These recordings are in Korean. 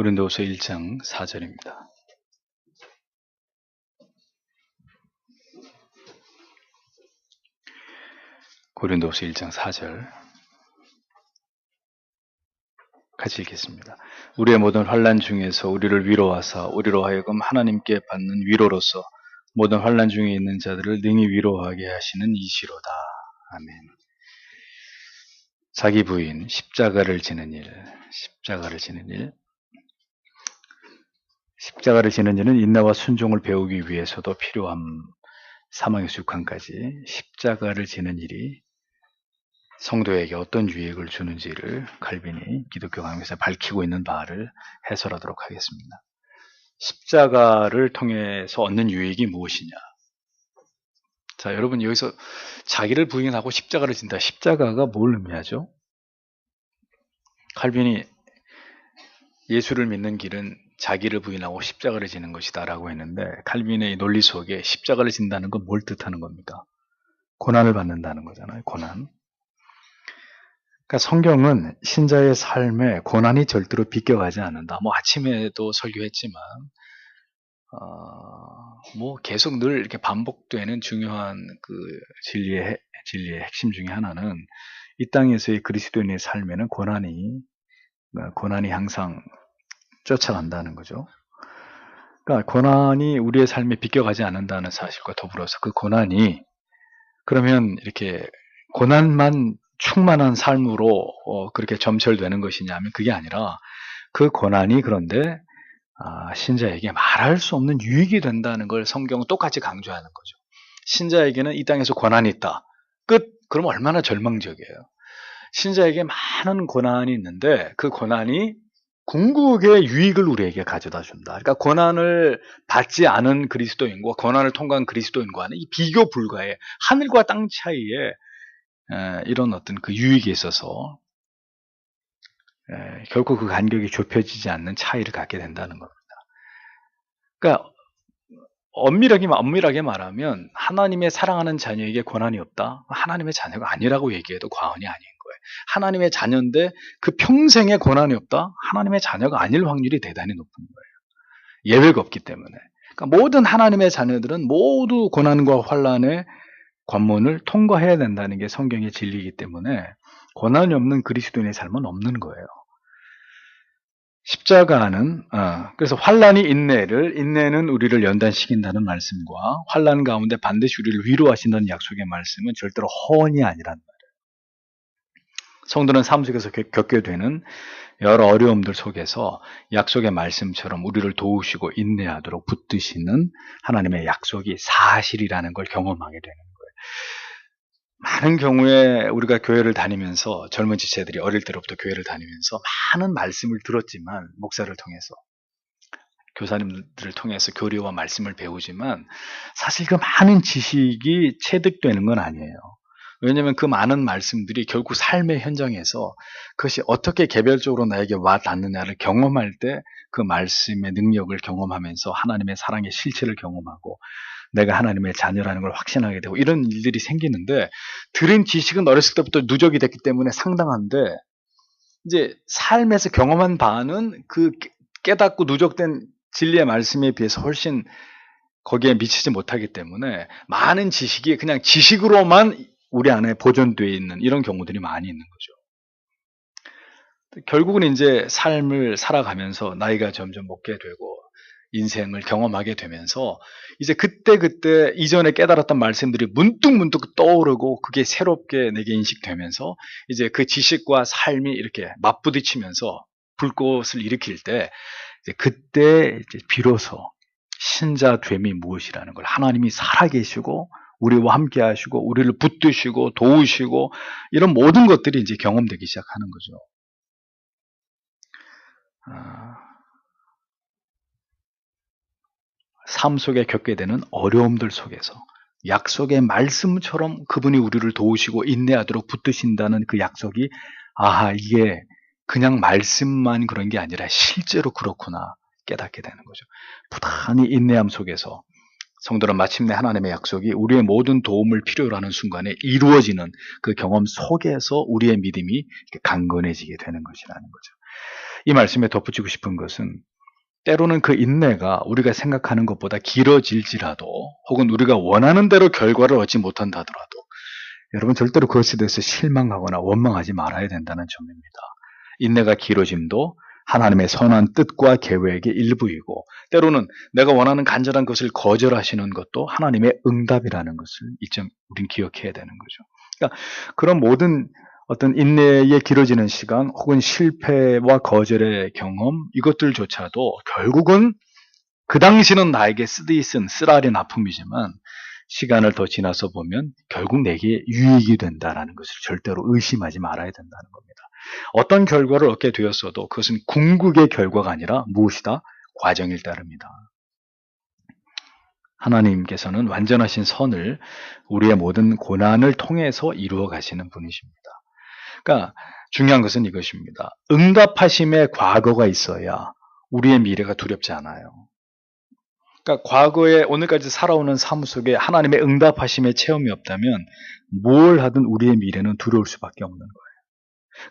고린도후서 1장 4절입니다. 고린도후서 1장 4절 같이 읽겠습니다. 우리의 모든 환난 중에서 우리를 위로하사 우리로 하여금 하나님께 받는 위로로서 모든 환난 중에 있는 자들을 능히 위로하게 하시는 이시로다. 아멘. 자기 부인, 십자가를 지는 일. 십자가를 지는 일은 인내와 순종을 배우기 위해서도 필요한 사망에서 육한까지 십자가를 지는 일이 성도에게 어떤 유익을 주는지를 칼빈이 기독교 강의에서 밝히고 있는 바를 해설하도록 하겠습니다. 십자가를 통해서 얻는 유익이 무엇이냐? 자, 여러분 여기서 자기를 부인하고 십자가를 진다. 십자가가 뭘 의미하죠? 칼빈이 예수를 믿는 길은 자기를 부인하고 십자가를 지는 것이다 라고 했는데, 칼빈의 논리 속에 십자가를 진다는 건 뭘 뜻하는 겁니까? 고난을 받는다는 거잖아요. 고난. 그러니까 성경은 신자의 삶에 고난이 절대로 비껴가지 않는다. 아침에도 설교했지만 계속 늘 이렇게 반복되는 중요한 그 진리의 핵심 중에 하나는 이 땅에서의 그리스도인의 삶에는 고난이 항상 쫓아간다는 거죠. 그러니까 고난이 우리의 삶에 비껴가지 않는다는 사실과 더불어서 그 고난이 그러면 이렇게 고난만 충만한 삶으로 그렇게 점철되는 것이냐면 그게 아니라 그 고난이 그런데 신자에게 말할 수 없는 유익이 된다는 걸 성경은 똑같이 강조하는 거죠. 신자에게는 이 땅에서 고난이 있다. 끝. 그럼 얼마나 절망적이에요. 신자에게 많은 고난이 있는데 그 고난이 궁극의 유익을 우리에게 가져다 준다. 그러니까 고난을 받지 않은 그리스도인과 고난을 통과한 그리스도인과는 이 비교 불가의 하늘과 땅 차이에 이런 어떤 그 유익에 있어서 결코 그 간격이 좁혀지지 않는 차이를 갖게 된다는 겁니다. 그러니까 엄밀하게 말하면 하나님의 사랑하는 자녀에게 고난이 없다? 하나님의 자녀가 아니라고 얘기해도 과언이 아닌 거예요. 하나님의 자녀인데 그 평생에 고난이 없다? 하나님의 자녀가 아닐 확률이 대단히 높은 거예요. 예외가 없기 때문에. 그러니까 모든 하나님의 자녀들은 모두 고난과 환난의 관문을 통과해야 된다는 게 성경의 진리이기 때문에 고난이 없는 그리스도인의 삶은 없는 거예요. 십자가는 그래서 환난이 인내는 우리를 연단시킨다는 말씀과 환난 가운데 반드시 우리를 위로하신다는 약속의 말씀은 절대로 허언이 아니란 말이에요. 성도는 삶 속에서 겪게 되는 여러 어려움들 속에서 약속의 말씀처럼 우리를 도우시고 인내하도록 붙드시는 하나님의 약속이 사실이라는 걸 경험하게 되는 거예요. 많은 경우에 우리가 교회를 다니면서 젊은 지체들이 어릴 때로부터 교회를 다니면서 많은 말씀을 들었지만 목사를 통해서 교사님들을 통해서 교리와 말씀을 배우지만 사실 그 많은 지식이 체득되는 건 아니에요. 왜냐하면 그 많은 말씀들이 결국 삶의 현장에서 그것이 어떻게 개별적으로 나에게 와 닿느냐를 경험할 때 그 말씀의 능력을 경험하면서 하나님의 사랑의 실체를 경험하고 내가 하나님의 자녀라는 걸 확신하게 되고 이런 일들이 생기는데, 들은 지식은 어렸을 때부터 누적이 됐기 때문에 상당한데 이제 삶에서 경험한 바는 그 깨닫고 누적된 진리의 말씀에 비해서 훨씬 거기에 미치지 못하기 때문에 많은 지식이 그냥 지식으로만 우리 안에 보존되어 있는 이런 경우들이 많이 있는 거죠. 결국은 이제 삶을 살아가면서 나이가 점점 먹게 되고 인생을 경험하게 되면서 이제 그때 이전에 깨달았던 말씀들이 문득 떠오르고 그게 새롭게 내게 인식되면서 이제 그 지식과 삶이 이렇게 맞부딪히면서 불꽃을 일으킬 때 이제 그때 이제 비로소 신자됨이 무엇이라는 걸, 하나님이 살아계시고 우리와 함께 하시고 우리를 붙드시고 도우시고 이런 모든 것들이 이제 경험되기 시작하는 거죠. 삶 속에 겪게 되는 어려움들 속에서 약속의 말씀처럼 그분이 우리를 도우시고 인내하도록 붙드신다는 그 약속이 이게 그냥 말씀만 그런 게 아니라 실제로 그렇구나 깨닫게 되는 거죠. 부단히 인내함 속에서 성도는 마침내 하나님의 약속이 우리의 모든 도움을 필요로 하는 순간에 이루어지는 그 경험 속에서 우리의 믿음이 강건해지게 되는 것이라는 거죠. 이 말씀에 덧붙이고 싶은 것은 때로는 그 인내가 우리가 생각하는 것보다 길어질지라도 혹은 우리가 원하는 대로 결과를 얻지 못한다 하더라도 여러분 절대로 그것에 대해서 실망하거나 원망하지 말아야 된다는 점입니다. 인내가 길어짐도 하나님의 선한 뜻과 계획의 일부이고 때로는 내가 원하는 간절한 것을 거절하시는 것도 하나님의 응답이라는 것을 이점 우린 기억해야 되는 거죠. 그러니까 그런 모든 어떤 인내에 길어지는 시간 혹은 실패와 거절의 경험 이것들조차도 결국은 그 당시는 나에게 쓰라린 아픔이지만 시간을 더 지나서 보면 결국 내게 유익이 된다는 것을 절대로 의심하지 말아야 된다는 겁니다. 어떤 결과를 얻게 되었어도 그것은 궁극의 결과가 아니라 무엇이다? 과정일 따릅니다. 하나님께서는 완전하신 선을 우리의 모든 고난을 통해서 이루어 가시는 분이십니다. 그러니까 중요한 것은 이것입니다. 응답하심의 과거가 있어야 우리의 미래가 두렵지 않아요. 그러니까 과거에 오늘까지 살아오는 삶 속에 하나님의 응답하심의 체험이 없다면 뭘 하든 우리의 미래는 두려울 수밖에 없는 거예요.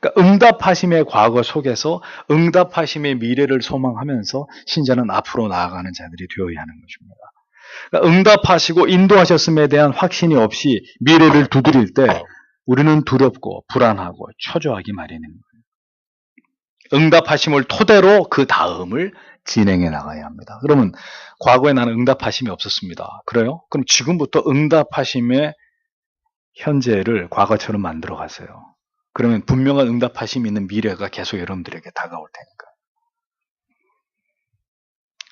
그러니까 응답하심의 과거 속에서 응답하심의 미래를 소망하면서 신자는 앞으로 나아가는 자들이 되어야 하는 것입니다. 그러니까 응답하시고 인도하셨음에 대한 확신이 없이 미래를 두드릴 때 우리는 두렵고 불안하고 초조하기 마련인 거예요. 응답하심을 토대로 그 다음을 진행해 나가야 합니다. 그러면 과거에 나는 응답하심이 없었습니다. 그래요? 그럼 지금부터 응답하심의 현재를 과거처럼 만들어 가세요. 그러면 분명한 응답하심이 있는 미래가 계속 여러분들에게 다가올 테니까.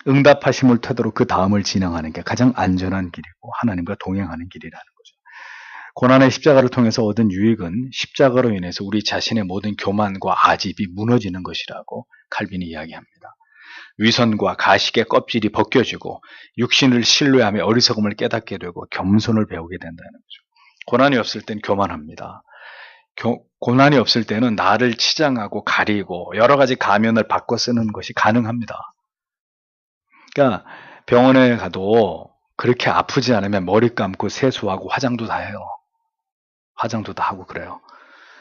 응답하심을 토대로 그 다음을 진행하는 게 가장 안전한 길이고 하나님과 동행하는 길이라는 거죠. 고난의 십자가를 통해서 얻은 유익은 십자가로 인해서 우리 자신의 모든 교만과 아집이 무너지는 것이라고 칼빈이 이야기합니다. 위선과 가식의 껍질이 벗겨지고 육신을 신뢰하며 어리석음을 깨닫게 되고 겸손을 배우게 된다는 거죠. 고난이 없을 땐 교만합니다. 고난이 없을 때는 나를 치장하고 가리고 여러 가지 가면을 바꿔 쓰는 것이 가능합니다. 그러니까 병원에 가도 그렇게 아프지 않으면 머리 감고 세수하고 화장도 다 해요. 화장도 다 하고 그래요.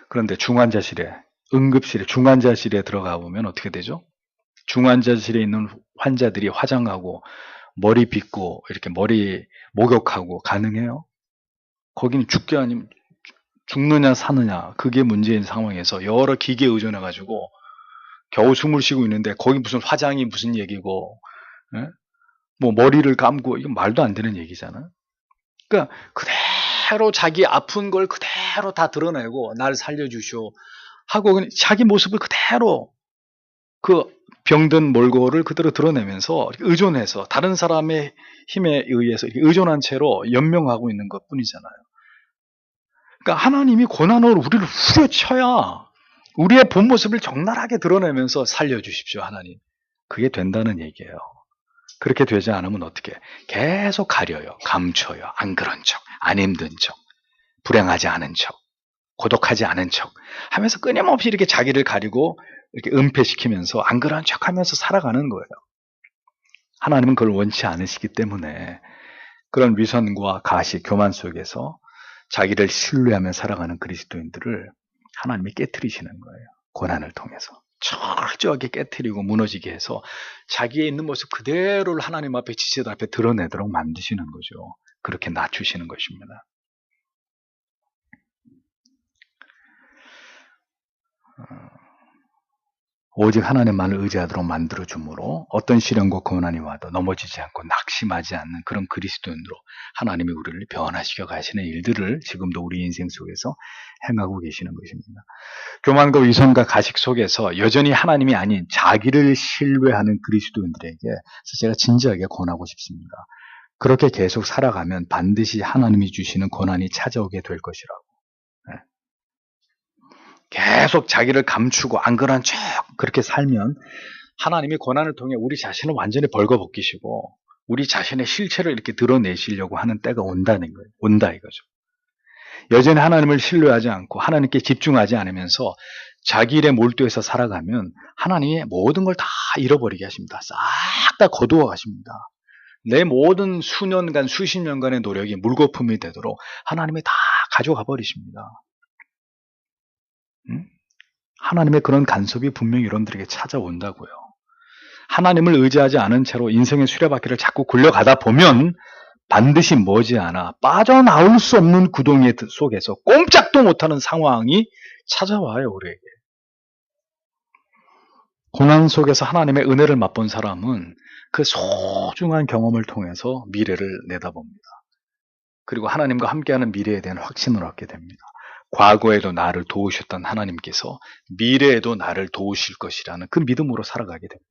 그런데 중환자실에, 응급실에, 중환자실에 들어가 보면 어떻게 되죠? 중환자실에 있는 환자들이 화장하고 머리 빗고 이렇게 머리 목욕하고 가능해요? 거기는 죽게 아니면 죽느냐 사느냐 그게 문제인 상황에서 여러 기계에 의존해가지고 겨우 숨을 쉬고 있는데 거기 무슨 화장이 무슨 얘기고 예? 뭐 머리를 감고 이건 말도 안 되는 얘기잖아요. 그러니까 그대로 자기 아픈 걸 그대로 다 드러내고 날 살려주시오 하고 그냥 자기 모습을 그대로 그 병든 몰골을 그대로 드러내면서 의존해서 다른 사람의 힘에 의해서 이렇게 의존한 채로 연명하고 있는 것 뿐이잖아요. 그러니까 하나님이 고난으로 우리를 후려쳐야 우리의 본 모습을 적나라하게 드러내면서 살려주십시오, 하나님. 그게 된다는 얘기예요. 그렇게 되지 않으면 어떻게? 계속 가려요, 감춰요, 안 그런 척, 안 힘든 척, 불행하지 않은 척, 고독하지 않은 척 하면서 끊임없이 이렇게 자기를 가리고 이렇게 은폐시키면서 안 그런 척 하면서 살아가는 거예요. 하나님은 그걸 원치 않으시기 때문에 그런 위선과 가식, 교만 속에서 자기를 신뢰하며 살아가는 그리스도인들을 하나님이 깨트리시는 거예요. 고난을 통해서. 철저하게 깨트리고 무너지게 해서 자기의 있는 모습 그대로를 하나님 앞에 지체들 앞에 드러내도록 만드시는 거죠. 그렇게 낮추시는 것입니다. 오직 하나님만을 의지하도록 만들어주므로 어떤 시련과 고난이 와도 넘어지지 않고 낙심하지 않는 그런 그리스도인으로 하나님이 우리를 변화시켜 가시는 일들을 지금도 우리 인생 속에서 행하고 계시는 것입니다. 교만과 위선과 가식 속에서 여전히 하나님이 아닌 자기를 신뢰하는 그리스도인들에게 제가 진지하게 권하고 싶습니다. 그렇게 계속 살아가면 반드시 하나님이 주시는 고난이 찾아오게 될 것이라고. 계속 자기를 감추고 안 그런 척 그렇게 살면 하나님이 고난을 통해 우리 자신을 완전히 벌거벗기시고 우리 자신의 실체를 이렇게 드러내시려고 하는 때가 온다는 거예요. 온다 이거죠. 여전히 하나님을 신뢰하지 않고 하나님께 집중하지 않으면서 자기 일에 몰두해서 살아가면 하나님이 모든 걸 다 잃어버리게 하십니다. 싹 다 거두어 가십니다. 내 모든 수년간 수십 년간의 노력이 물거품이 되도록 하나님이 다 가져가 버리십니다. 하나님의 그런 간섭이 분명히 여러분들에게 찾아온다고요. 하나님을 의지하지 않은 채로 인생의 수레바퀴를 자꾸 굴려가다 보면 반드시 머지않아 빠져나올 수 없는 구덩이 속에서 꼼짝도 못하는 상황이 찾아와요, 우리에게. 고난 속에서 하나님의 은혜를 맛본 사람은 그 소중한 경험을 통해서 미래를 내다봅니다. 그리고 하나님과 함께하는 미래에 대한 확신을 얻게 됩니다. 과거에도 나를 도우셨던 하나님께서 미래에도 나를 도우실 것이라는 그 믿음으로 살아가게 됩니다.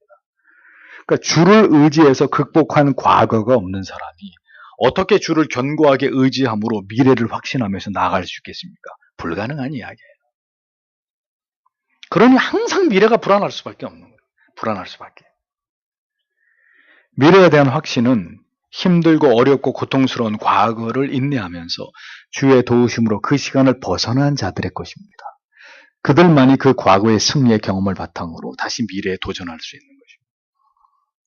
그러니까 주를 의지해서 극복한 과거가 없는 사람이 어떻게 주를 견고하게 의지함으로 미래를 확신하면서 나아갈 수 있겠습니까? 불가능한 이야기예요. 그러니 항상 미래가 불안할 수밖에 없는 거예요. 불안할 수밖에. 미래에 대한 확신은 힘들고 어렵고 고통스러운 과거를 인내하면서 주의 도우심으로 그 시간을 벗어난 자들의 것입니다. 그들만이 그 과거의 승리의 경험을 바탕으로 다시 미래에 도전할 수 있는 것입니다.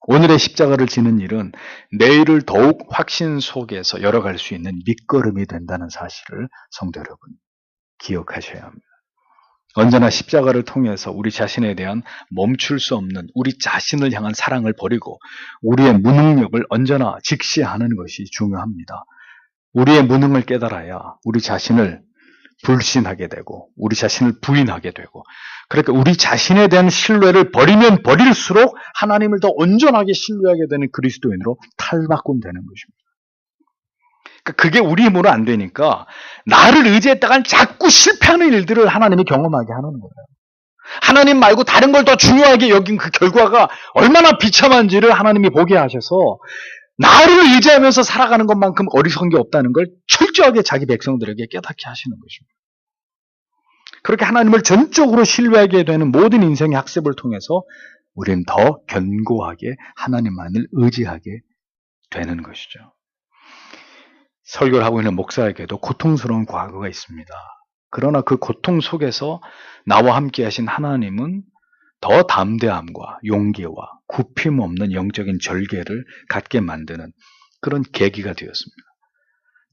오늘의 십자가를 지는 일은 내일을 더욱 확신 속에서 열어갈 수 있는 밑거름이 된다는 사실을 성도 여러분 기억하셔야 합니다. 언제나 십자가를 통해서 우리 자신에 대한 멈출 수 없는 우리 자신을 향한 사랑을 버리고 우리의 무능력을 언제나 직시하는 것이 중요합니다. 우리의 무능을 깨달아야 우리 자신을 불신하게 되고 우리 자신을 부인하게 되고 그러니까 우리 자신에 대한 신뢰를 버리면 버릴수록 하나님을 더 온전하게 신뢰하게 되는 그리스도인으로 탈바꿈 되는 것입니다. 그러니까 그게 우리 힘으로 안 되니까 나를 의지했다간 자꾸 실패하는 일들을 하나님이 경험하게 하는 거예요. 하나님 말고 다른 걸 더 중요하게 여긴 그 결과가 얼마나 비참한지를 하나님이 보게 하셔서 나를 의지하면서 살아가는 것만큼 어리석은 게 없다는 걸 철저하게 자기 백성들에게 깨닫게 하시는 것입니다. 그렇게 하나님을 전적으로 신뢰하게 되는 모든 인생의 학습을 통해서 우리는 더 견고하게 하나님만을 의지하게 되는 것이죠. 설교를 하고 있는 목사에게도 고통스러운 과거가 있습니다. 그러나 그 고통 속에서 나와 함께 하신 하나님은 더 담대함과 용기와 굽힘 없는 영적인 절개를 갖게 만드는 그런 계기가 되었습니다.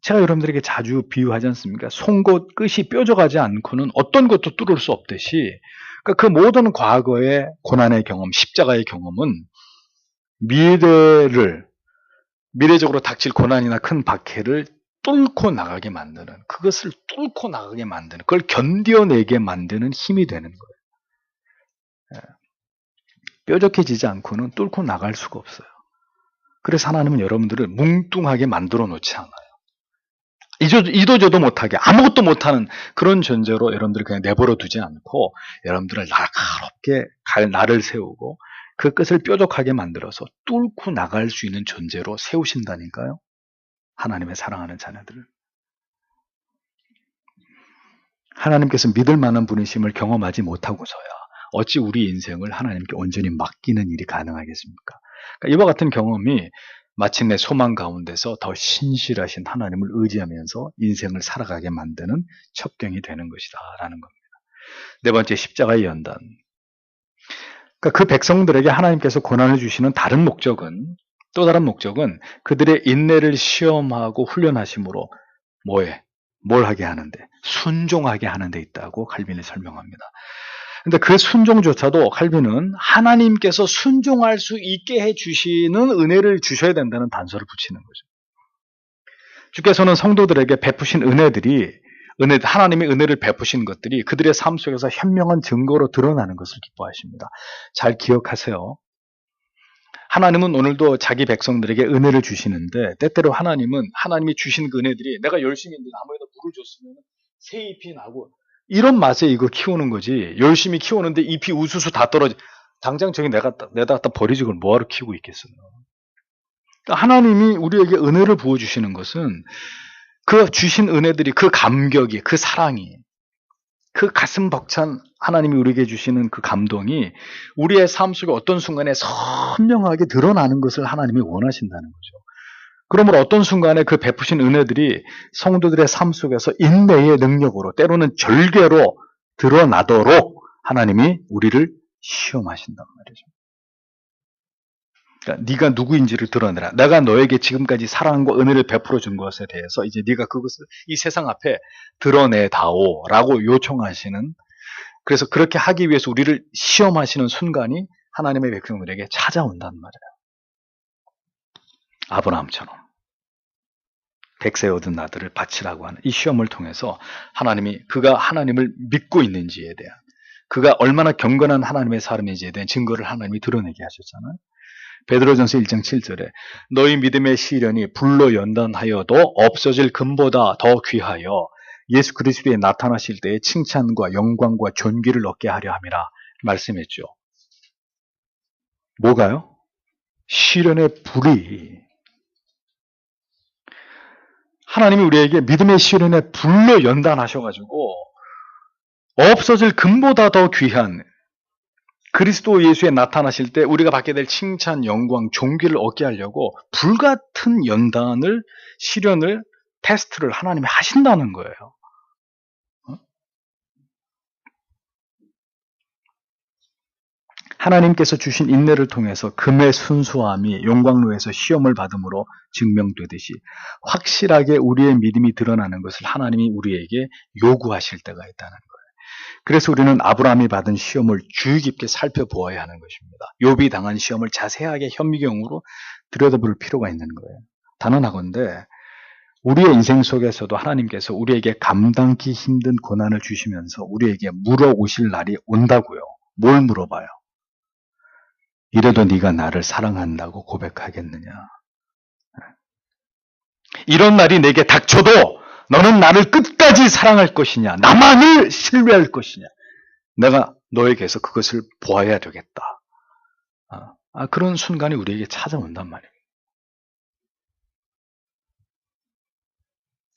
제가 여러분들에게 자주 비유하지 않습니까? 송곳 끝이 뾰족하지 않고는 어떤 것도 뚫을 수 없듯이 그러니까 그 모든 과거의 고난의 경험, 십자가의 경험은 미래적으로 닥칠 고난이나 큰 박해를 뚫고 나가게 만드는 그것을 뚫고 나가게 만드는 그걸 견뎌내게 만드는 힘이 되는 거예요. 뾰족해지지 않고는 뚫고 나갈 수가 없어요. 그래서 하나님은 여러분들을 뭉뚱하게 만들어 놓지 않아요. 이도저도 못하게 아무것도 못하는 그런 존재로 여러분들을 그냥 내버려 두지 않고 여러분들을 날카롭게 날을 세우고 그 끝을 뾰족하게 만들어서 뚫고 나갈 수 있는 존재로 세우신다니까요. 하나님의 사랑하는 자녀들을. 하나님께서 믿을 만한 분이심을 경험하지 못하고서야 어찌 우리 인생을 하나님께 온전히 맡기는 일이 가능하겠습니까? 그러니까 이와 같은 경험이 마침내 소망 가운데서 더 신실하신 하나님을 의지하면서 인생을 살아가게 만드는 첩경이 되는 것이다 라는 겁니다. 네 번째, 십자가의 연단. 그러니까 그 백성들에게 하나님께서 고난을 주시는 또 다른 목적은 그들의 인내를 시험하고 훈련하심으로 뭘 하게 하는데? 순종하게 하는 데 있다고 칼빈이 설명합니다. 근데 그 순종조차도 칼빈은 하나님께서 순종할 수 있게 해주시는 은혜를 주셔야 된다는 단서를 붙이는 거죠. 주께서는 성도들에게 베푸신 하나님의 은혜를 베푸신 것들이 그들의 삶 속에서 현명한 증거로 드러나는 것을 기뻐하십니다. 잘 기억하세요. 하나님은 오늘도 자기 백성들에게 은혜를 주시는데 때때로 하나님이 주신 그 은혜들이 내가 열심히 했는데 나무에다 물을 줬으면 새 잎이 나고 이런 맛에 이거 키우는 거지. 열심히 키우는데 잎이 우수수 다 떨어져. 당장 저기 내다 갖다 버리지 그걸 뭐하러 키우고 있겠어요. 그러니까 하나님이 우리에게 은혜를 부어주시는 것은 그 주신 은혜들이 그 감격이 그 사랑이 그 가슴 벅찬 하나님이 우리에게 주시는 그 감동이 우리의 삶 속에 어떤 순간에 선명하게 드러나는 것을 하나님이 원하신다는 거죠. 그러므로 어떤 순간에 그 베푸신 은혜들이 성도들의 삶 속에서 인내의 능력으로 때로는 절개로 드러나도록 하나님이 우리를 시험하신단 말이죠. 그러니까 네가 누구인지를 드러내라. 내가 너에게 지금까지 사랑과 은혜를 베풀어 준 것에 대해서 이제 네가 그것을 이 세상 앞에 드러내다오라고 요청하시는 그래서 그렇게 하기 위해서 우리를 시험하시는 순간이 하나님의 백성들에게 찾아온단 말이에요. 아브라함처럼 백세 얻은 아들을 바치라고 하는 이 시험을 통해서 하나님이 그가 하나님을 믿고 있는지에 대한, 그가 얼마나 경건한 하나님의 사람인지에 대한 증거를 하나님이 드러내게 하셨잖아요. 베드로전서 1장 7절에 너희 믿음의 시련이 불로 연단하여도 없어질 금보다 더 귀하여 예수 그리스도에 나타나실 때의 칭찬과 영광과 존귀를 얻게 하려 함이라 말씀했죠. 뭐가요? 시련의 불이, 하나님이 우리에게 믿음의 시련의 불로 연단하셔가지고 없어질 금보다 더 귀한 그리스도 예수에 나타나실 때 우리가 받게 될 칭찬, 영광, 존귀를 얻게 하려고 불같은 연단을, 시련을, 테스트를 하나님이 하신다는 거예요. 하나님께서 주신 인내를 통해서 금의 순수함이 용광로에서 시험을 받음으로 증명되듯이 확실하게 우리의 믿음이 드러나는 것을 하나님이 우리에게 요구하실 때가 있다는 거예요. 그래서 우리는 아브라함이 받은 시험을 주의 깊게 살펴보아야 하는 것입니다. 욥이 당한 시험을 자세하게 현미경으로 들여다볼 필요가 있는 거예요. 단언하건대 우리의 인생 속에서도 하나님께서 우리에게 감당기 힘든 고난을 주시면서 우리에게 물어오실 날이 온다고요. 뭘 물어봐요? 이래도 네가 나를 사랑한다고 고백하겠느냐? 이런 날이 내게 닥쳐도 너는 나를 끝까지 사랑할 것이냐? 나만을 신뢰할 것이냐? 내가 너에게서 그것을 보아야 되겠다. 그런 순간이 우리에게 찾아온단 말이에요.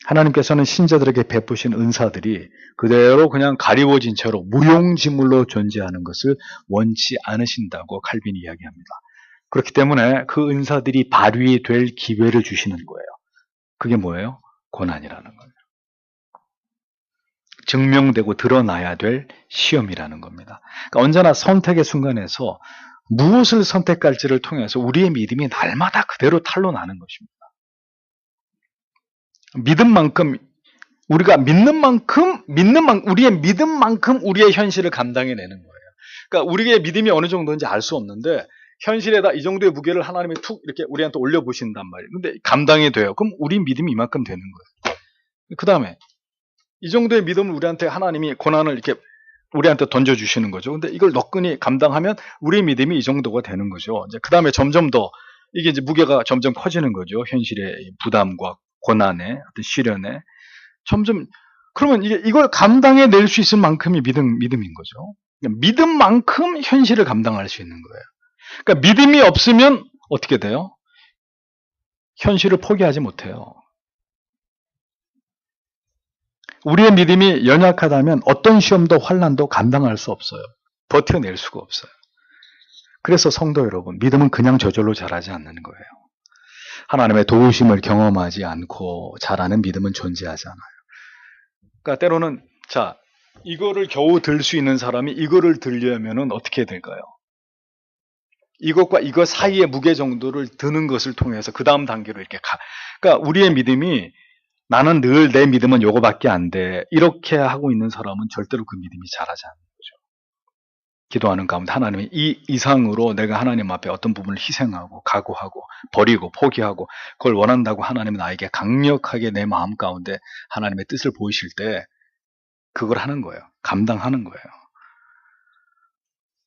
하나님께서는 신자들에게 베푸신 은사들이 그대로 그냥 가리워진 채로 무용지물로 존재하는 것을 원치 않으신다고 칼빈이 이야기합니다. 그렇기 때문에 그 은사들이 발휘될 기회를 주시는 거예요. 그게 뭐예요? 고난이라는 거예요. 증명되고 드러나야 될 시험이라는 겁니다. 그러니까 언제나 선택의 순간에서 무엇을 선택할지를 통해서 우리의 믿음이 날마다 그대로 탄로나는 것입니다. 믿은 만큼, 우리가 믿는 만큼 우리의 믿음만큼 우리의 현실을 감당해내는 거예요. 그러니까 우리의 믿음이 어느 정도인지 알 수 없는데 현실에다 이 정도의 무게를 하나님이 툭 이렇게 우리한테 올려보신단 말이에요. 근데 감당이 돼요. 그럼 우리 믿음이 이만큼 되는 거예요. 그 다음에 이 정도의 믿음을 우리한테 하나님이 고난을 이렇게 우리한테 던져주시는 거죠. 근데 이걸 너끈히 감당하면 우리 믿음이 이 정도가 되는 거죠. 이제 그 다음에 점점 더 이게 이제 무게가 점점 커지는 거죠. 현실의 부담과 고난의 어떤 시련에 점점, 그러면 이걸 감당해 낼 수 있을 만큼이 믿음인 거죠. 믿음만큼 현실을 감당할 수 있는 거예요. 그러니까 믿음이 없으면 어떻게 돼요? 현실을 포기하지 못해요. 우리의 믿음이 연약하다면 어떤 시험도 환난도 감당할 수 없어요. 버텨낼 수가 없어요. 그래서 성도 여러분, 믿음은 그냥 저절로 자라지 않는 거예요. 하나님의 도우심을 경험하지 않고 자라는 믿음은 존재하지 않아요. 그러니까 때로는 이거를 겨우 들 수 있는 사람이 이거를 들려면은 어떻게 될까요? 이것과 이것 사이의 무게 정도를 드는 것을 통해서 그 다음 단계로 이렇게 그러니까 우리의 믿음이 나는 늘 내 믿음은 요거밖에 안 돼. 이렇게 하고 있는 사람은 절대로 그 믿음이 자라지 않는 거죠. 기도하는 가운데 하나님이 이 이상으로 내가 하나님 앞에 어떤 부분을 희생하고 각오하고 버리고 포기하고 그걸 원한다고 하나님은 나에게 강력하게 내 마음 가운데 하나님의 뜻을 보이실 때 그걸 하는 거예요. 감당하는 거예요.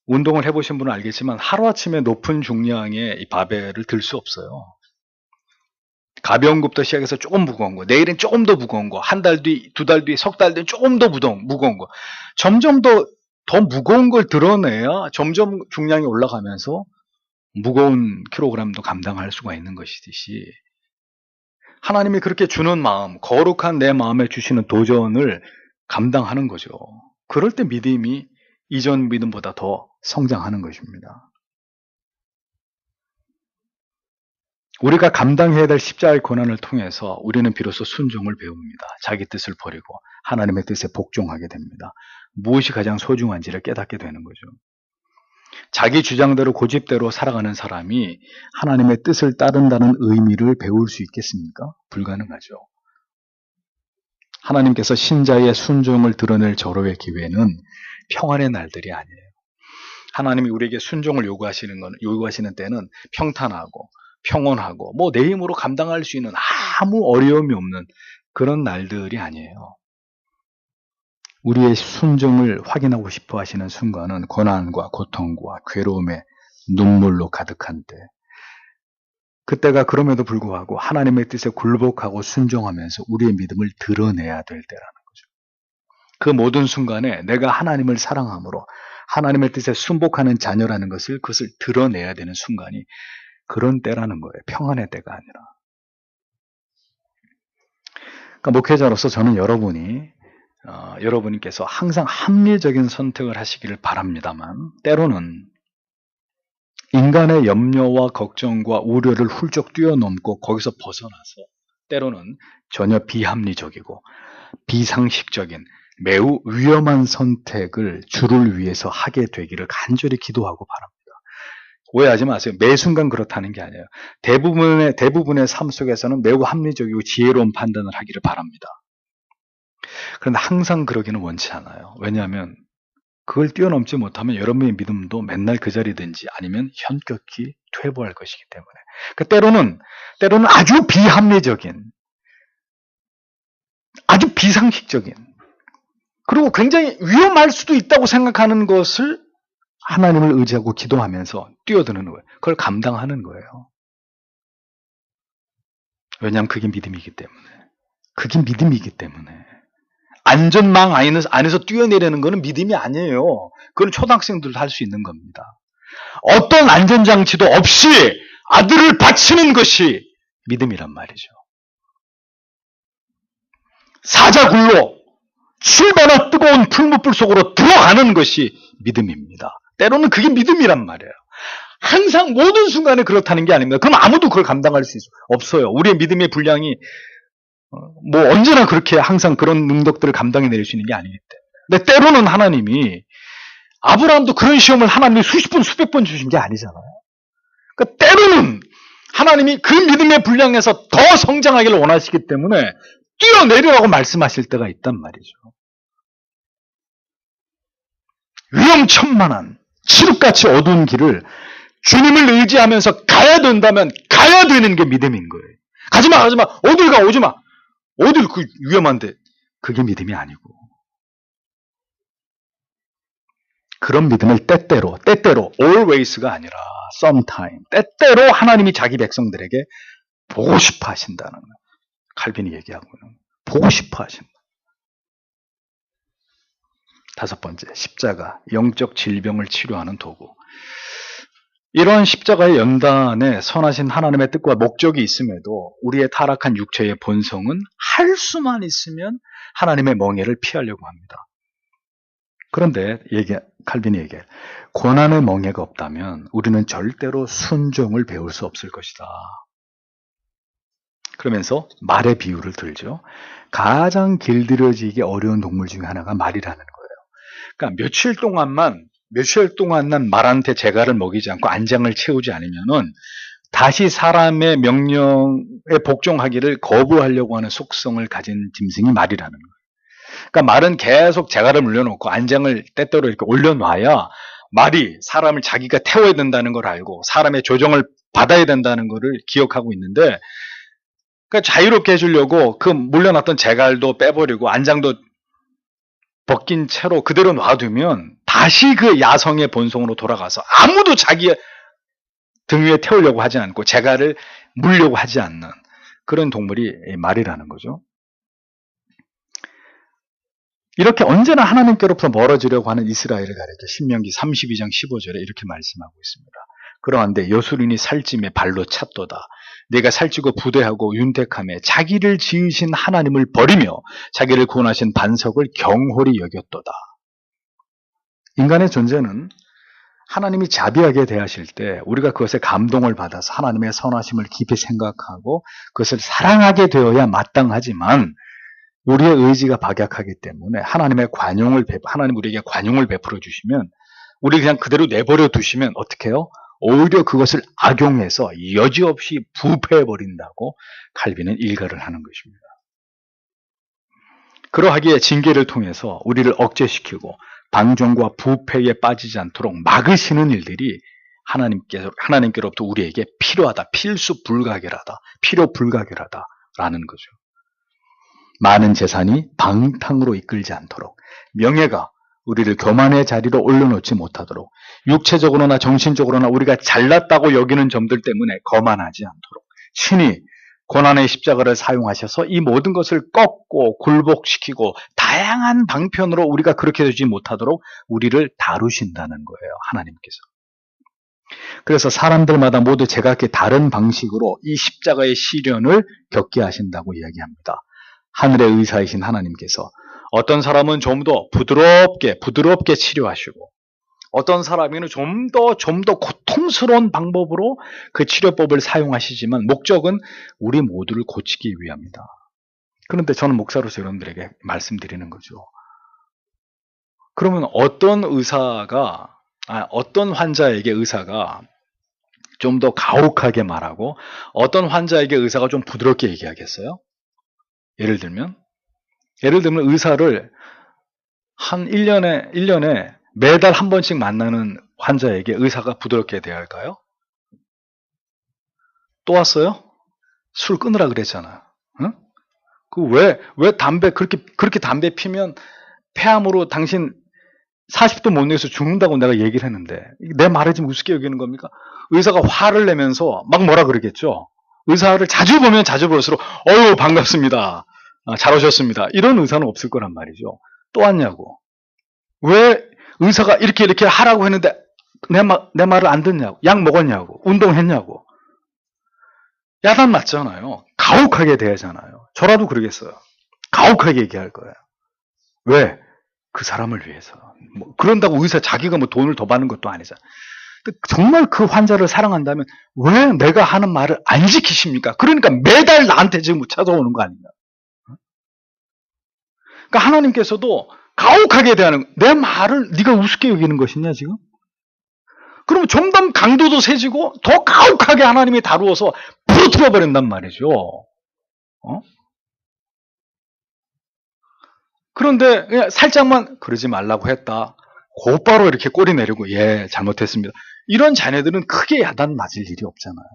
운동을 해보신 분은 알겠지만 하루아침에 높은 중량의 이 바벨을 들 수 없어요. 가벼운 것부터 시작해서 조금 무거운 거, 내일은 조금 더 무거운 거, 한 달 뒤, 두 달 뒤, 석 달 뒤 조금 더 무거운 거, 점점 더 무거운 걸 드러내야 점점 중량이 올라가면서 무거운 킬로그램도 감당할 수가 있는 것이듯이 하나님이 그렇게 주는 마음, 거룩한 내 마음에 주시는 도전을 감당하는 거죠. 그럴 때 믿음이 이전 믿음보다 더 성장하는 것입니다. 우리가 감당해야 될 십자가의 고난을 통해서 우리는 비로소 순종을 배웁니다. 자기 뜻을 버리고 하나님의 뜻에 복종하게 됩니다. 무엇이 가장 소중한지를 깨닫게 되는 거죠. 자기 주장대로 고집대로 살아가는 사람이 하나님의 뜻을 따른다는 의미를 배울 수 있겠습니까? 불가능하죠. 하나님께서 신자의 순종을 드러낼 절호의 기회는 평안의 날들이 아니에요. 하나님이 우리에게 순종을 요구하시는 때는 평탄하고 평온하고 내 힘으로 감당할 수 있는 아무 어려움이 없는 그런 날들이 아니에요. 우리의 순종을 확인하고 싶어 하시는 순간은 고난과 고통과 괴로움에 눈물로 가득한 때, 그때가 그럼에도 불구하고 하나님의 뜻에 굴복하고 순종하면서 우리의 믿음을 드러내야 될 때라는 거죠. 그 모든 순간에 내가 하나님을 사랑함으로 하나님의 뜻에 순복하는 자녀라는 그것을 드러내야 되는 순간이 그런 때라는 거예요. 평안의 때가 아니라. 그러니까 목회자로서 저는 여러분께서 항상 합리적인 선택을 하시기를 바랍니다만, 때로는 인간의 염려와 걱정과 우려를 훌쩍 뛰어넘고 거기서 벗어나서 때로는 전혀 비합리적이고 비상식적인 매우 위험한 선택을 주를 위해서 하게 되기를 간절히 기도하고 바랍니다. 오해하지 마세요. 매 순간 그렇다는 게 아니에요. 대부분의 삶 속에서는 매우 합리적이고 지혜로운 판단을 하기를 바랍니다. 그런데 항상 그러기는 원치 않아요. 왜냐하면 그걸 뛰어넘지 못하면 여러분의 믿음도 맨날 그 자리든지 아니면 현격히 퇴보할 것이기 때문에. 때로는 아주 비합리적인, 아주 비상식적인, 그리고 굉장히 위험할 수도 있다고 생각하는 것을 하나님을 의지하고 기도하면서 뛰어드는 거예요. 그걸 감당하는 거예요. 왜냐하면 그게 믿음이기 때문에. 안전망 안에서 뛰어내리는 거는 믿음이 아니에요. 그건 초등학생들도 할 수 있는 겁니다. 어떤 안전장치도 없이 아들을 바치는 것이 믿음이란 말이죠. 사자굴로 7배나 뜨거운 풀무불 속으로 들어가는 것이 믿음입니다. 때로는 그게 믿음이란 말이에요. 항상 모든 순간에 그렇다는 게 아닙니다. 그럼 아무도 그걸 감당할 수 없어요. 우리의 믿음의 분량이 언제나 그렇게 항상 그런 능력들을 감당해 내릴 수 있는 게 아니기 때문에. 근데 때로는 하나님이, 아브라함도 그런 시험을 하나님이 수십 번, 수백 번 주신 게 아니잖아요. 그러니까 때로는 하나님이 그 믿음의 분량에서 더 성장하기를 원하시기 때문에 뛰어내리라고 말씀하실 때가 있단 말이죠. 위험천만한 칠흑같이 어두운 길을 주님을 의지하면서 가야 된다면 가야 되는 게 믿음인 거예요. 가지마, 어딜 가, 오지마. 어딜 위험한데. 그게 믿음이 아니고. 그런 믿음을 때때로 always가 아니라 sometime, 때때로 하나님이 자기 백성들에게 보고 싶어 하신다는 거예요. 칼빈이 얘기하고는 보고 싶어 하신다. 5번째, 십자가, 영적 질병을 치료하는 도구. 이러한 십자가의 연단에 선하신 하나님의 뜻과 목적이 있음에도 우리의 타락한 육체의 본성은 할 수만 있으면 하나님의 멍에를 피하려고 합니다. 그런데 칼빈이 얘기해, 고난의 멍에가 없다면 우리는 절대로 순종을 배울 수 없을 것이다. 그러면서 말의 비유를 들죠. 가장 길들여지기 어려운 동물 중에 하나가 말이라는 거예요. 그러니까 며칠 동안만 말한테 재갈을 먹이지 않고 안장을 채우지 않으면은 다시 사람의 명령에 복종하기를 거부하려고 하는 속성을 가진 짐승이 말이라는 거예요. 그러니까 말은 계속 재갈을 물려놓고 안장을 때때로 이렇게 올려놔야 말이 사람을 자기가 태워야 된다는 걸 알고 사람의 조정을 받아야 된다는 것을 기억하고 있는데, 그러니까 자유롭게 해주려고 그 물려놨던 재갈도 빼버리고 안장도 벗긴 채로 그대로 놔두면 다시 그 야성의 본성으로 돌아가서 아무도 자기 등 위에 태우려고 하지 않고 재갈을 물려고 하지 않는 그런 동물이 말이라는 거죠. 이렇게 언제나 하나님께로부터 멀어지려고 하는 이스라엘을 가리켜 신명기 32장 15절에 이렇게 말씀하고 있습니다. 그러한데 여수린이 살찜에 발로 찼도다. 내가 살찌고 부대하고 윤택함에 자기를 지으신 하나님을 버리며 자기를 구원하신 반석을 경홀히 여겼도다. 인간의 존재는 하나님이 자비하게 대하실 때 우리가 그것에 감동을 받아서 하나님의 선하심을 깊이 생각하고 그것을 사랑하게 되어야 마땅하지만, 우리의 의지가 박약하기 때문에 하나님 우리에게 관용을 베풀어 주시면 우리 그냥 그대로 내버려 두시면 어떻게 해요? 오히려 그것을 악용해서 여지없이 부패해버린다고 칼빈은 일가를 하는 것입니다. 그러하기에 징계를 통해서 우리를 억제시키고 방종과 부패에 빠지지 않도록 막으시는 일들이 하나님께로부터 우리에게 필요하다, 필수 불가결하다, 필요 불가결하다라는 거죠. 많은 재산이 방탕으로 이끌지 않도록, 명예가 우리를 교만의 자리로 올려놓지 못하도록, 육체적으로나 정신적으로나 우리가 잘났다고 여기는 점들 때문에 거만하지 않도록 친히 고난의 십자가를 사용하셔서 이 모든 것을 꺾고 굴복시키고 다양한 방편으로 우리가 그렇게 되지 못하도록 우리를 다루신다는 거예요, 하나님께서. 그래서 사람들마다 모두 제각기 다른 방식으로 이 십자가의 시련을 겪게 하신다고 이야기합니다. 하늘의 의사이신 하나님께서 어떤 사람은 좀 더 부드럽게 치료하시고, 어떤 사람에게는 좀 더 고통스러운 방법으로 그 치료법을 사용하시지만 목적은 우리 모두를 고치기 위함이다. 그런데 저는 목사로서 여러분들에게 말씀드리는 거죠. 그러면 어떤 환자에게 의사가 좀 더 가혹하게 말하고 어떤 환자에게 의사가 좀 부드럽게 얘기하겠어요? 예를 들면 의사를 한 1년에 매달 한 번씩 만나는 환자에게 의사가 부드럽게 대할까요? 또 왔어요? 술 끊으라 그랬잖아. 응? 왜 담배 그렇게 담배 피면 폐암으로 당신 40도 못 내서 죽는다고 내가 얘기를 했는데 내 말을 지금 우습게 여기는 겁니까? 의사가 화를 내면서 막 뭐라 그러겠죠. 의사를 자주 보면 자주 볼수록 어유 반갑습니다. 잘 오셨습니다. 이런 의사는 없을 거란 말이죠. 또 왔냐고. 왜 의사가 이렇게 하라고 했는데 내 말을 안 듣냐고. 약 먹었냐고. 운동했냐고. 야단 맞잖아요. 가혹하게 대하잖아요. 저라도 그러겠어요. 가혹하게 얘기할 거예요. 왜? 그 사람을 위해서. 그런다고 의사 자기가 돈을 더 받는 것도 아니잖아. 정말 그 환자를 사랑한다면 왜 내가 하는 말을 안 지키십니까? 그러니까 매달 나한테 지금 찾아오는 거 아니냐. 그러니까 하나님께서도 가혹하게 대하는, 내 말을 네가 우습게 여기는 것이냐 지금? 그러면 좀 더 강도도 세지고 더 가혹하게 하나님이 다루어서 부러뜨려 버린단 말이죠. 그런데 그냥 살짝만 그러지 말라고 했다. 곧바로 이렇게 꼬리 내리고 예 잘못했습니다. 이런 자녀들은 크게 야단 맞을 일이 없잖아요.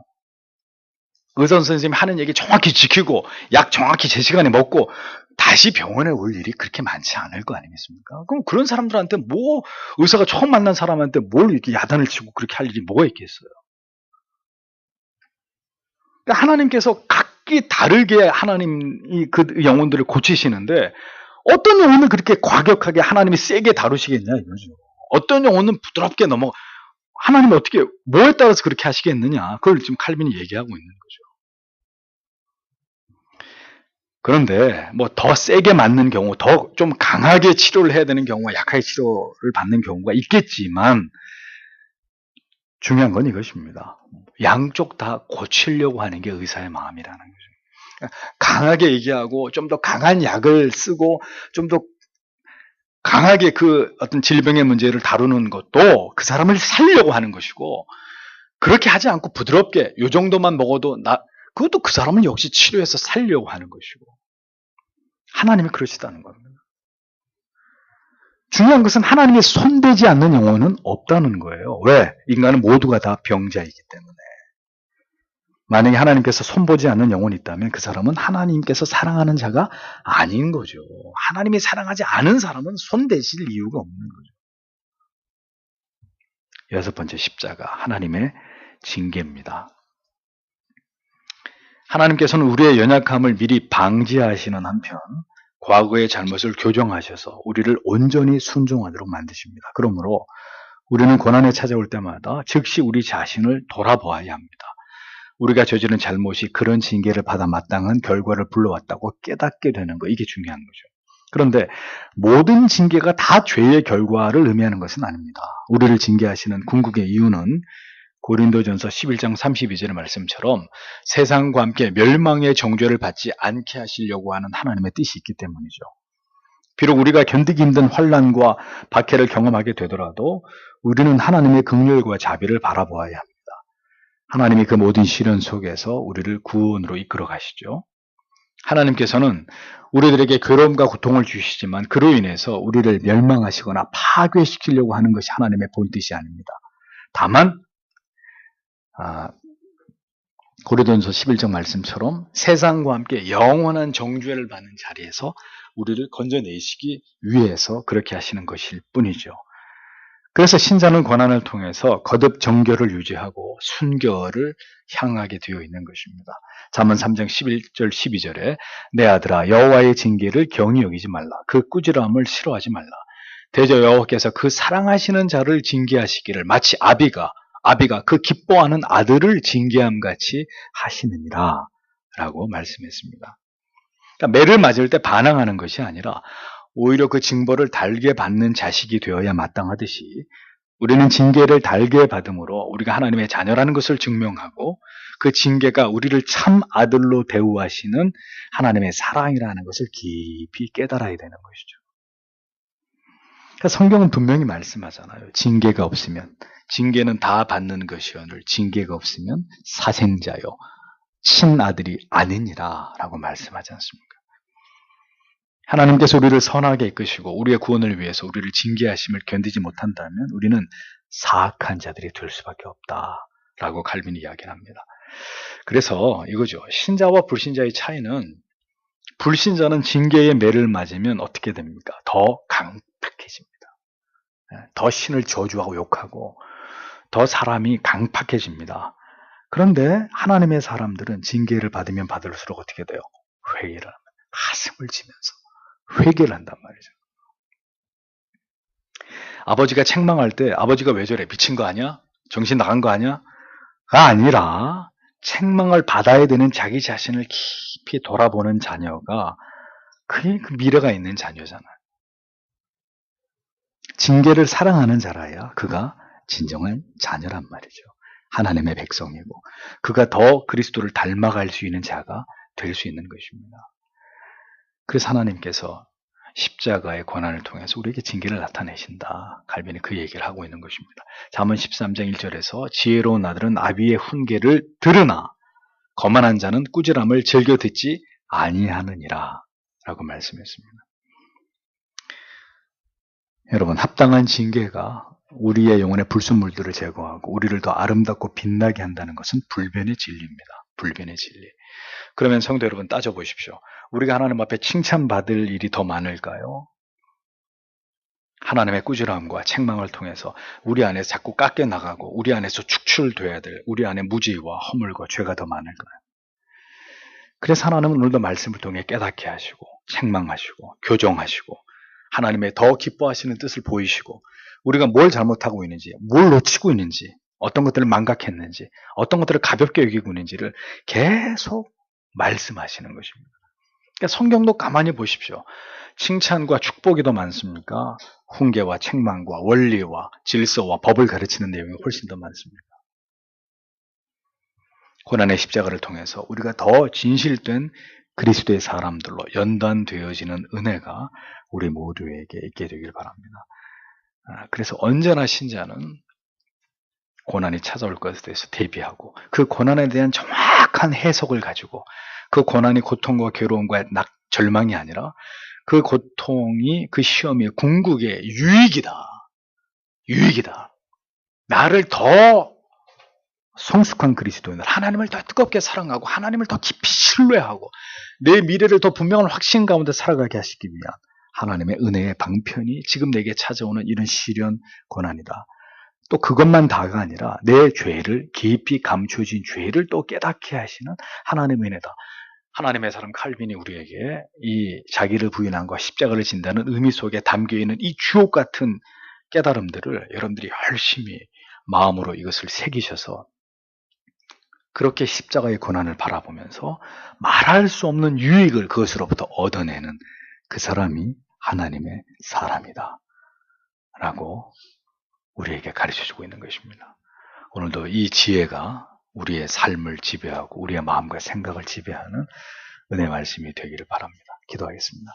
의사 선생님이 하는 얘기 정확히 지키고 약 정확히 제 시간에 먹고 다시 병원에 올 일이 그렇게 많지 않을 거 아니겠습니까? 그럼 그런 사람들한테 의사가 처음 만난 사람한테 뭘 이렇게 야단을 치고 그렇게 할 일이 뭐가 있겠어요? 그러니까 하나님께서 각기 다르게 하나님이 그 영혼들을 고치시는데 어떤 영혼은 그렇게 과격하게 하나님이 세게 다루시겠냐 이거죠. 어떤 영혼은 부드럽게 하나님이 어떻게 뭐에 따라서 그렇게 하시겠느냐, 그걸 지금 칼빈이 얘기하고 있는 거죠. 그런데 더 세게 맞는 경우, 더 좀 강하게 치료를 해야 되는 경우와 약하게 치료를 받는 경우가 있겠지만 중요한 건 이것입니다. 양쪽 다 고치려고 하는 게 의사의 마음이라는 거죠. 강하게 얘기하고 좀 더 강한 약을 쓰고 좀 더 강하게 그 어떤 질병의 문제를 다루는 것도 그 사람을 살리려고 하는 것이고, 그렇게 하지 않고 부드럽게 요 정도만 먹어도 그것도 그 사람을 역시 치료해서 살리려고 하는 것이고, 하나님이 그러시다는 겁니다. 중요한 것은 하나님의 손대지 않는 영혼은 없다는 거예요. 왜? 인간은 모두가 다 병자이기 때문에. 만약에 하나님께서 손보지 않는 영혼이 있다면 그 사람은 하나님께서 사랑하는 자가 아닌 거죠. 하나님이 사랑하지 않은 사람은 손대실 이유가 없는 거죠. 여섯 번째, 십자가, 하나님의 징계입니다. 하나님께서는 우리의 연약함을 미리 방지하시는 한편 과거의 잘못을 교정하셔서 우리를 온전히 순종하도록 만드십니다. 그러므로 우리는 고난에 찾아올 때마다 즉시 우리 자신을 돌아보아야 합니다. 우리가 저지른 잘못이 그런 징계를 받아 마땅한 결과를 불러왔다고 깨닫게 되는 거, 이게 중요한 거죠. 그런데 모든 징계가 다 죄의 결과를 의미하는 것은 아닙니다. 우리를 징계하시는 궁극의 이유는 고린도전서 11장 32절의 말씀처럼 세상과 함께 멸망의 정죄를 받지 않게 하시려고 하는 하나님의 뜻이 있기 때문이죠. 비록 우리가 견디기 힘든 환난과 박해를 경험하게 되더라도 우리는 하나님의 긍휼과 자비를 바라보아야 합니다. 하나님이 그 모든 시련 속에서 우리를 구원으로 이끌어 가시죠. 하나님께서는 우리들에게 괴로움과 고통을 주시지만 그로 인해서 우리를 멸망하시거나 파괴시키려고 하는 것이 하나님의 본뜻이 아닙니다. 다만 고린도전서 11장 말씀처럼 세상과 함께 영원한 정죄를 받는 자리에서 우리를 건져내시기 위해서 그렇게 하시는 것일 뿐이죠. 그래서 신자는 고난을 통해서 거듭 정결을 유지하고 순결을 향하게 되어 있는 것입니다. 잠언 3장 11절 12절에 내 아들아 여호와의 징계를 경히 여기지 말라. 그 꾸지람을 싫어하지 말라. 대저 여호와께서 그 사랑하시는 자를 징계하시기를 마치 아비가 그 기뻐하는 아들을 징계함 같이 하시느니라 라고 말씀했습니다. 그러니까 매를 맞을 때 반항하는 것이 아니라 오히려 그 징벌을 달게 받는 자식이 되어야 마땅하듯이 우리는 징계를 달게 받음으로 우리가 하나님의 자녀라는 것을 증명하고 그 징계가 우리를 참 아들로 대우하시는 하나님의 사랑이라는 것을 깊이 깨달아야 되는 것이죠. 그러니까 성경은 분명히 말씀하잖아요. 징계가 없으면 징계는 다 받는 것이오늘 징계가 없으면 사생자요 친아들이 아니니라 라고 말씀하지 않습니까? 하나님께서 우리를 선하게 이끄시고 우리의 구원을 위해서 우리를 징계하심을 견디지 못한다면 우리는 사악한 자들이 될 수밖에 없다라고 칼빈이 이야기를 합니다. 그래서 이거죠. 신자와 불신자의 차이는 불신자는 징계의 매를 맞으면 어떻게 됩니까? 더 강팍해집니다. 더 신을 저주하고 욕하고 더 사람이 강팍해집니다. 그런데 하나님의 사람들은 징계를 받으면 받을수록 어떻게 돼요? 회개를 합니다. 가슴을 치면서 회개를 한단 말이죠. 아버지가 책망할 때 아버지가 왜 저래? 미친 거 아니야? 정신 나간 거 아니야? 가 아니라 책망을 받아야 되는 자기 자신을 깊이 돌아보는 자녀가 그게 그 미래가 있는 자녀잖아요. 징계를 사랑하는 자라야 그가 진정한 자녀란 말이죠. 하나님의 백성이고 그가 더 그리스도를 닮아갈 수 있는 자가 될 수 있는 것입니다. 그래서 하나님께서 십자가의 고난을 통해서 우리에게 징계를 나타내신다. 칼빈이 그 얘기를 하고 있는 것입니다. 잠언 13장 1절에서 지혜로운 아들은 아비의 훈계를 들으나 거만한 자는 꾸지람을 즐겨 듣지 아니하느니라 라고 말씀했습니다. 여러분, 합당한 징계가 우리의 영혼의 불순물들을 제거하고 우리를 더 아름답고 빛나게 한다는 것은 불변의 진리입니다. 불변의 진리. 그러면 성도 여러분 따져보십시오. 우리가 하나님 앞에 칭찬받을 일이 더 많을까요? 하나님의 꾸지람과 책망을 통해서 우리 안에서 자꾸 깎여나가고 우리 안에서 축출돼야 될 우리 안에 무지와 허물과 죄가 더 많을까요? 그래서 하나님은 오늘도 말씀을 통해 깨닫게 하시고 책망하시고 교정하시고 하나님의 더 기뻐하시는 뜻을 보이시고 우리가 뭘 잘못하고 있는지 뭘 놓치고 있는지 어떤 것들을 망각했는지 어떤 것들을 가볍게 여기고 있는지를 계속 말씀하시는 것입니다. 그러니까 성경도 가만히 보십시오. 칭찬과 축복이 더 많습니까? 훈계와 책망과 원리와 질서와 법을 가르치는 내용이 훨씬 더 많습니다. 고난의 십자가를 통해서 우리가 더 진실된 그리스도의 사람들로 연단되어지는 은혜가 우리 모두에게 있게 되길 바랍니다. 그래서 언제나 신자는 고난이 찾아올 것에 대해서 대비하고 그 고난에 대한 정확한 해석을 가지고 그 고난이 고통과 괴로움과 절망이 아니라 그 고통이 그 시험이 궁극의 유익이다. 나를 더 성숙한 그리스도인을 하나님을 더 뜨겁게 사랑하고 하나님을 더 깊이 신뢰하고 내 미래를 더 분명한 확신 가운데 살아가게 하시기 위한 하나님의 은혜의 방편이 지금 내게 찾아오는 이런 시련 고난이다. 또 그것만 다가 아니라 내 죄를 깊이 감춰진 죄를 또 깨닫게 하시는 하나님의 은혜다. 하나님의 사람 칼빈이 우리에게 이 자기를 부인함과 십자가를 진다는 의미 속에 담겨있는 이 주옥 같은 깨달음들을 여러분들이 열심히 마음으로 이것을 새기셔서 그렇게 십자가의 고난을 바라보면서 말할 수 없는 유익을 그것으로부터 얻어내는 그 사람이 하나님의 사람이다 라고 우리에게 가르쳐주고 있는 것입니다. 오늘도 이 지혜가 우리의 삶을 지배하고 우리의 마음과 생각을 지배하는 은혜 말씀이 되기를 바랍니다. 기도하겠습니다.